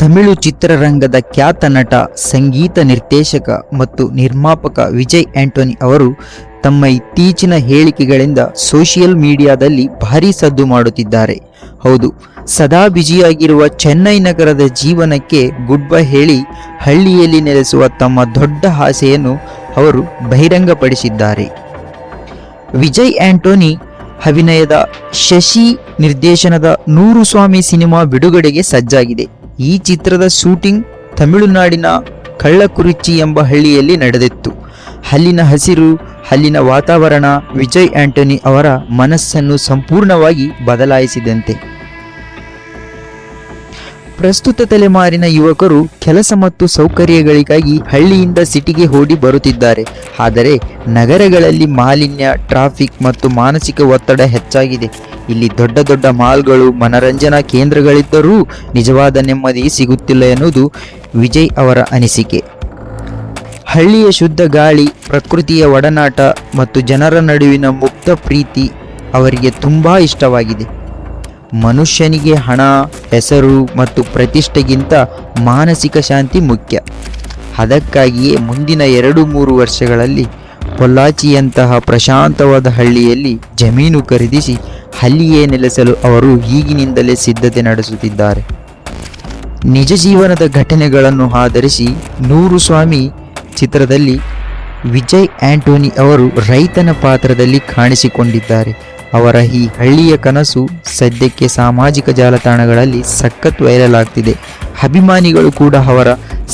ತಮಿಳು ಚಿತ್ರರಂಗದ ಖ್ಯಾತ ನಟ, ಸಂಗೀತ ನಿರ್ದೇಶಕ ಮತ್ತು ನಿರ್ಮಾಪಕ ವಿಜಯ್ ಆಂಟೋನಿ ಅವರು ತಮ್ಮ ಇತ್ತೀಚಿನ ಹೇಳಿಕೆಗಳಿಂದ ಸೋಷಿಯಲ್ ಮೀಡಿಯಾದಲ್ಲಿ ಭಾರೀ ಸದ್ದು ಮಾಡುತ್ತಿದ್ದಾರೆ. ಹೌದು, ಸದಾ ಬ್ಯುಸಿಯಾಗಿರುವ ಚೆನ್ನೈ ನಗರದ ಜೀವನಕ್ಕೆ ಗುಡ್ ಬೈ ಹೇಳಿ ಹಳ್ಳಿಯಲ್ಲಿ ನೆಲೆಸುವ ತಮ್ಮ ದೊಡ್ಡ ಆಸೆಯನ್ನು ಅವರು ಬಹಿರಂಗಪಡಿಸಿದ್ದಾರೆ. ವಿಜಯ್ ಆಂಟೋನಿ ಅಭಿನಯದ ಶಶಿ ನಿರ್ದೇಶನದ 100 ಸ್ವಾಮಿ ಸಿನಿಮಾ ಬಿಡುಗಡೆಗೆ ಸಜ್ಜಾಗಿದೆ. ಈ ಚಿತ್ರದ ಶೂಟಿಂಗ್ ತಮಿಳುನಾಡಿನ ಕಳ್ಳಕುರಿಚಿ ಎಂಬ ಹಳ್ಳಿಯಲ್ಲಿ ನಡೆದಿತ್ತು. ಅಲ್ಲಿನ ಹಸಿರು, ಅಲ್ಲಿನ ವಾತಾವರಣ ವಿಜಯ್ ಆಂಟೋನಿ ಅವರ ಮನಸ್ಸನ್ನು ಸಂಪೂರ್ಣವಾಗಿ ಬದಲಾಯಿಸಿದಂತೆ. ಪ್ರಸ್ತುತ ತಲೆಮಾರಿನ ಯುವಕರು ಕೆಲಸ ಮತ್ತು ಸೌಕರ್ಯಗಳಿಗಾಗಿ ಹಳ್ಳಿಯಿಂದ ಸಿಟಿಗೆ ಓಡಿ ಬರುತ್ತಿದ್ದಾರೆ. ಆದರೆ ನಗರಗಳಲ್ಲಿ ಮಾಲಿನ್ಯ, ಟ್ರಾಫಿಕ್ ಮತ್ತು ಮಾನಸಿಕ ಒತ್ತಡ ಹೆಚ್ಚಾಗಿದೆ. ಇಲ್ಲಿ ದೊಡ್ಡ ದೊಡ್ಡ ಮಾಲ್ಗಳು, ಮನರಂಜನಾ ಕೇಂದ್ರಗಳಿದ್ದರೂ ನಿಜವಾದ ನೆಮ್ಮದಿ ಸಿಗುತ್ತಿಲ್ಲ ಎನ್ನುವುದು ವಿಜಯ್ ಅವರ ಅನಿಸಿಕೆ. ಹಳ್ಳಿಯ ಶುದ್ಧ ಗಾಳಿ, ಪ್ರಕೃತಿಯ ಒಡನಾಟ ಮತ್ತು ಜನರ ನಡುವಿನ ಮುಕ್ತ ಪ್ರೀತಿ ಅವರಿಗೆ ತುಂಬಾ ಇಷ್ಟವಾಗಿದೆ. ಮನುಷ್ಯನಿಗೆ ಹಣ, ಹೆಸರು ಮತ್ತು ಪ್ರತಿಷ್ಠೆಗಿಂತ ಮಾನಸಿಕ ಶಾಂತಿ ಮುಖ್ಯ. ಅದಕ್ಕಾಗಿಯೇ ಮುಂದಿನ 2-3 ವರ್ಷಗಳಲ್ಲಿ ಪೊಲ್ಲಾಚಿಯಂತಹ ಪ್ರಶಾಂತವಾದ ಹಳ್ಳಿಯಲ್ಲಿ ಜಮೀನು ಖರೀದಿಸಿ ಅಲ್ಲಿಯೇ ನೆಲೆಸಲು ಅವರು ಈಗಿನಿಂದಲೇ ಸಿದ್ಧತೆ ನಡೆಸುತ್ತಿದ್ದಾರೆ. ನಿಜ ಜೀವನದ ಘಟನೆಗಳನ್ನು ಆಧರಿಸಿ 100 ಸ್ವಾಮಿ ಚಿತ್ರದಲ್ಲಿ ವಿಜಯ್ ಆಂಟೋನಿ ಅವರು ರೈತನ ಪಾತ್ರದಲ್ಲಿ ಕಾಣಿಸಿಕೊಂಡಿದ್ದಾರೆ. ಅವರ ಈ ಹಳ್ಳಿಯ ಕನಸು ಸದ್ಯಕ್ಕೆ ಸಾಮಾಜಿಕ ಜಾಲತಾಣಗಳಲ್ಲಿ ಸಖತ್ ವೈರಲ್ ಆಗ್ತಿದೆ. ಅಭಿಮಾನಿಗಳು ಕೂಡ ಅವರ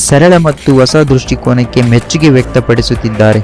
ಸರಳ ಮತ್ತು ಹೊಸ ದೃಷ್ಟಿಕೋನಕ್ಕೆ ಮೆಚ್ಚುಗೆ ವ್ಯಕ್ತಪಡಿಸುತ್ತಿದ್ದಾರೆ.